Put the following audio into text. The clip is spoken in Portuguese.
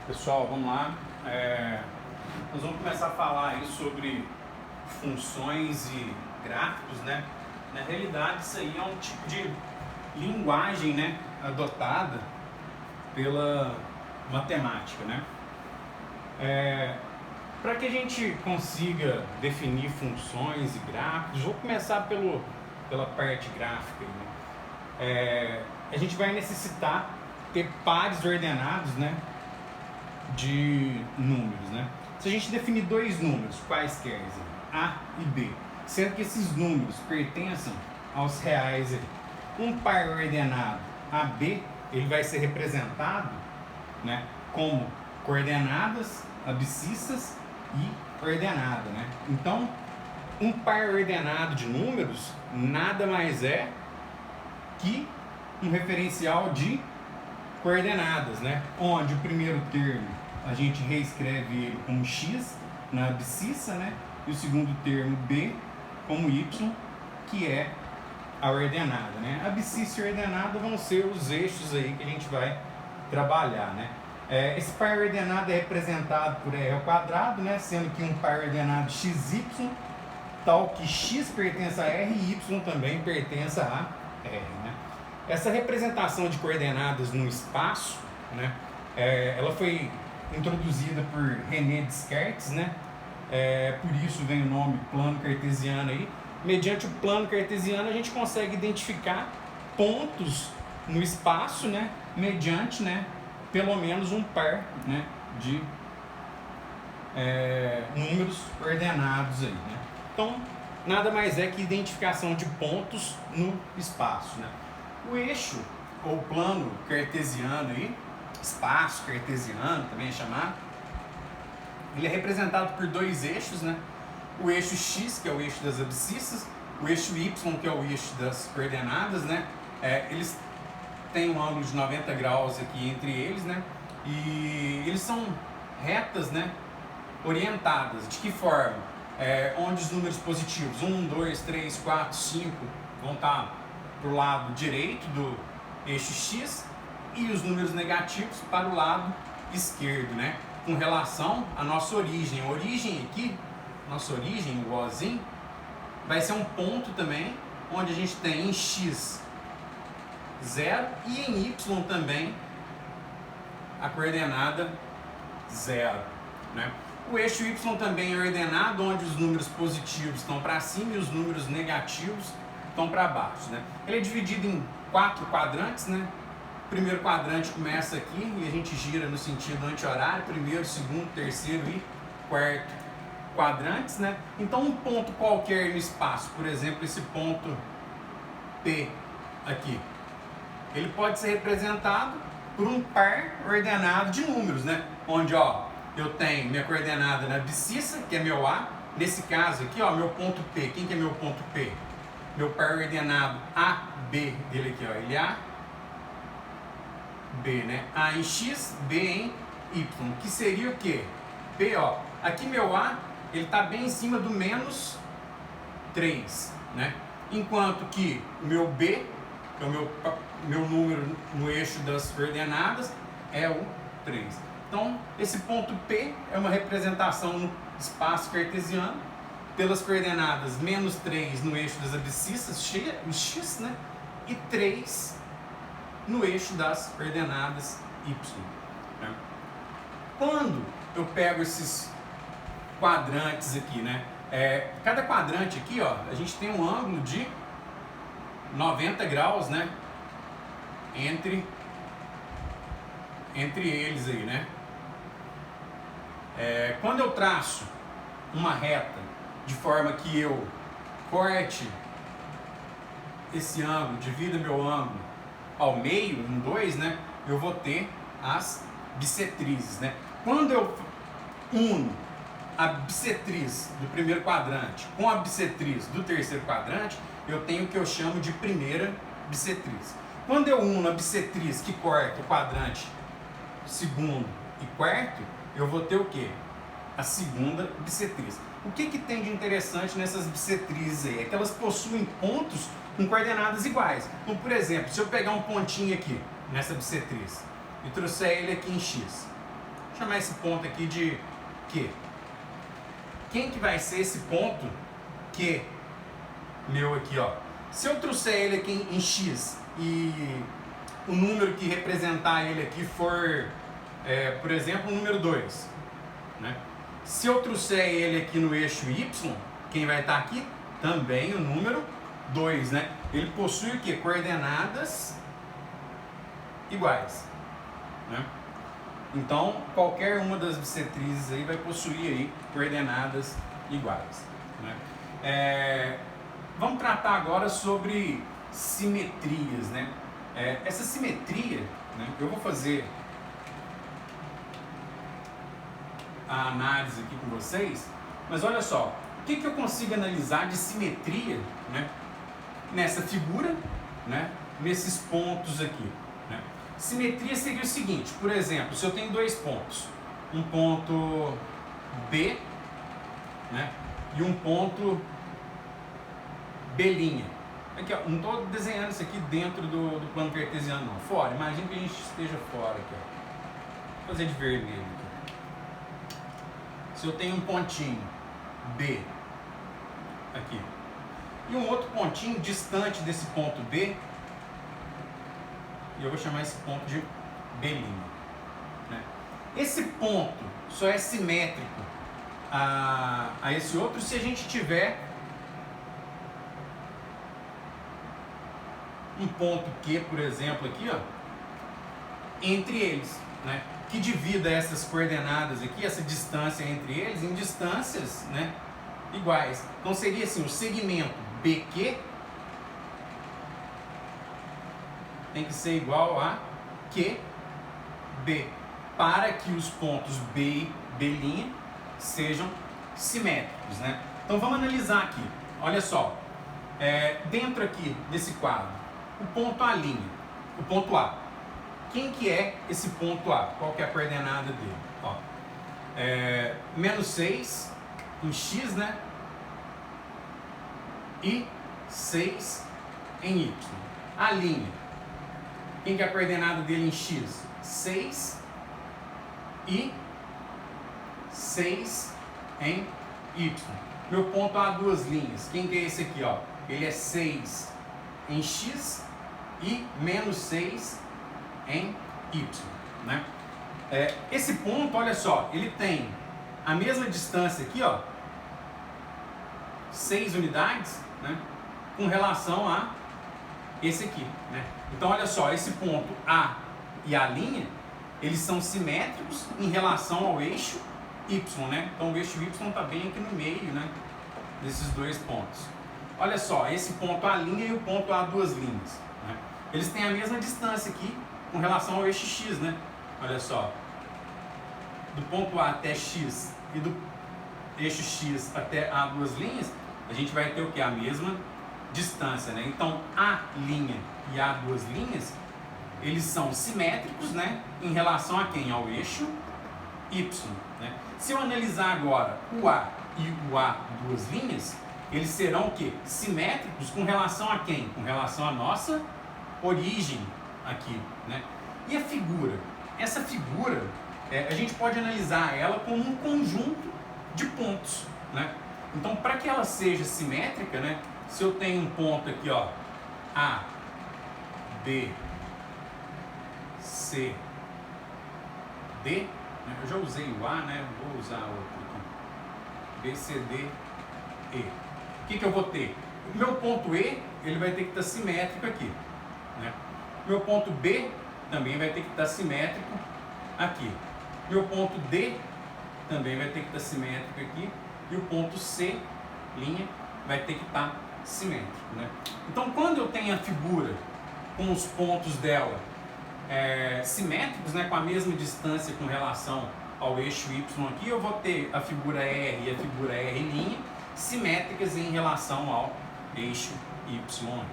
Pessoal, vamos lá. Nós vamos começar a falar aí sobre funções e gráficos, né? Na realidade, isso aí é um tipo de linguagem, né, adotada pela matemática, né? Para que a gente consiga definir funções e gráficos, vou começar pela parte gráfica, né? A gente vai necessitar ter pares ordenados, né, de números, né? Se a gente definir dois números quaisquer, A e B, sendo que esses números pertençam aos reais, um par ordenado AB, ele vai ser representado, né, como coordenadas abscissas e ordenada, né? Então, um par ordenado de números nada mais é que um referencial de coordenadas, né? Onde o primeiro termo a gente reescreve ele como x na abscissa, né? E o segundo termo b como y, que é a ordenada, né? A abscissa e ordenada vão ser os eixos aí que a gente vai trabalhar, né? Esse par ordenado é representado por r ao quadrado, né? Sendo que um par ordenado xy, tal que x pertence a r e y também pertence a r, né? Essa representação de coordenadas no espaço, né, ela foi introduzida por René Descartes, né? Por isso vem o nome plano cartesiano aí. Mediante o plano cartesiano a gente consegue identificar pontos no espaço, né, mediante, né, pelo menos um par, né, de números ordenados aí, né? Então, nada mais é que identificação de pontos no espaço, né? O eixo, ou plano cartesiano aí, espaço cartesiano também é chamado, ele é representado por dois eixos, né? O eixo x, que é o eixo das abscissas, o eixo y, que é o eixo das coordenadas, né? Eles têm um ângulo de 90 graus aqui entre eles, né? E eles são retas, né, orientadas. De que forma? Onde os números positivos, 1, 2, 3, 4, 5, vão estar para o lado direito do eixo x e os números negativos para o lado esquerdo, né? Com relação à nossa origem. A origem aqui, nossa origem, o Ozinho, vai ser um ponto também, onde a gente tem em x 0 e em y também a coordenada 0, né? O eixo y também é ordenado, onde os números positivos estão para cima e os números negativos estão para baixo, né? Ele é dividido em 4 quadrantes, né? O primeiro quadrante começa aqui e a gente gira no sentido anti-horário, primeiro, segundo, terceiro e quarto quadrantes, né? Então um ponto qualquer no espaço, por exemplo, esse ponto P aqui, ele pode ser representado por um par ordenado de números, né? Onde, ó, eu tenho minha coordenada na abscissa, que é meu A, nesse caso aqui, ó, meu ponto P, quem que é meu ponto P? Meu par ordenado AB dele aqui, ó, ele é A, B, né? A em X, B em Y, que seria o quê? P, ó, aqui meu A, ele está bem em cima do menos 3, né? Enquanto que o meu B, que é o meu número no eixo das coordenadas, é o 3. Então, esse ponto P é uma representação no espaço cartesiano, pelas coordenadas menos 3 no eixo das abscissas, o x, né? E 3 no eixo das coordenadas y, né? Quando eu pego esses quadrantes aqui, né? Cada quadrante aqui, ó, a gente tem um ângulo de 90 graus, né? Entre eles aí, né? Quando eu traço uma reta de forma que eu corte esse ângulo, divida meu ângulo ao meio, em 2, né? Eu vou ter as bissetrizes, né? Quando eu uno a bissetriz do primeiro quadrante com a bissetriz do terceiro quadrante, eu tenho o que eu chamo de primeira bissetriz. Quando eu uno a bissetriz que corta o quadrante segundo e quarto, eu vou ter o quê? A segunda bissetriz. O que tem de interessante nessas bissetrizes aí? É que elas possuem pontos com coordenadas iguais. Então, por exemplo, se eu pegar um pontinho aqui nessa bissetriz e trouxer ele aqui em x, Vou chamar esse ponto aqui de Q. Quem que vai ser esse ponto Q meu aqui, ó? Se eu trouxer ele aqui em X e o número que representar ele aqui for, por exemplo, o número 2, né? Se eu trouxer ele aqui no eixo Y, quem vai estar aqui? Também o número 2, né? Ele possui o quê? Coordenadas iguais, né? Então, qualquer uma das bissetrizes aí vai possuir aí coordenadas iguais, né? Vamos tratar agora sobre simetrias, né? Essa simetria, né? Eu vou fazer a análise aqui com vocês, mas olha só, o que eu consigo analisar de simetria, né? Nessa figura, né? Nesses pontos aqui, né? Simetria seria o seguinte, por exemplo, se eu tenho dois pontos, um ponto B, né? E um ponto B'. Aqui, ó, não estou desenhando isso aqui dentro do plano cartesiano, não. Fora, imagina que a gente esteja fora aqui, ó. Vou fazer de vermelho aqui. Se eu tenho um pontinho B aqui e um outro pontinho distante desse ponto B, e eu vou chamar esse ponto de B', né? Esse ponto só é simétrico a esse outro se a gente tiver um ponto Q, por exemplo, aqui, ó, entre eles, né? Que divida essas coordenadas aqui, essa distância entre eles, em distâncias, né, iguais. Então seria assim, o segmento BQ tem que ser igual a QB, para que os pontos B e B' sejam simétricos, né? Então vamos analisar aqui. Olha só, dentro aqui desse quadro, o ponto A', o ponto A. Quem que é esse ponto A? Qual que é a coordenada dele? Ó, menos 6 em X, né? E 6 em Y. A linha. Quem que é a coordenada dele em X? 6 e 6 em Y. Meu ponto A, duas linhas. Quem que é esse aqui, ó? Ele é 6 em X e menos 6 em Y, né? Esse ponto, olha só, ele tem a mesma distância aqui, ó, 6 unidades, né? Com relação a esse aqui, né? Então, olha só, esse ponto A e A', eles são simétricos em relação ao eixo Y, né? Então, o eixo Y está bem aqui no meio, né? Desses dois pontos. Olha só, esse ponto A' e o ponto A, duas linhas, né? Eles têm a mesma distância aqui com relação ao eixo X, né? Olha só, do ponto A até X e do eixo X até A, duas linhas, a gente vai ter o que? A mesma distância, né? Então, A' e A, duas linhas, eles são simétricos, né? Em relação a quem? Ao eixo Y, né? Se eu analisar agora o A e o A, duas linhas, eles serão o quê? Simétricos com relação a quem? Com relação à nossa origem aqui, né? E a figura? Essa figura, a gente pode analisar ela como um conjunto de pontos, né? Então, para que ela seja simétrica, né? Se eu tenho um ponto aqui, ó, A, B, C, D, né? Eu já usei o A, né? Vou usar outro aqui. B, C, D, E. O que eu vou ter? O meu ponto E, ele vai ter que estar simétrico aqui, né? Meu ponto B também vai ter que estar simétrico aqui. Meu ponto D também vai ter que estar simétrico aqui. E o ponto C', vai ter que estar simétrico, né? Então, quando eu tenho a figura com os pontos dela simétricos, né, com a mesma distância com relação ao eixo Y aqui, eu vou ter a figura R e a figura R' simétricas em relação ao eixo Y.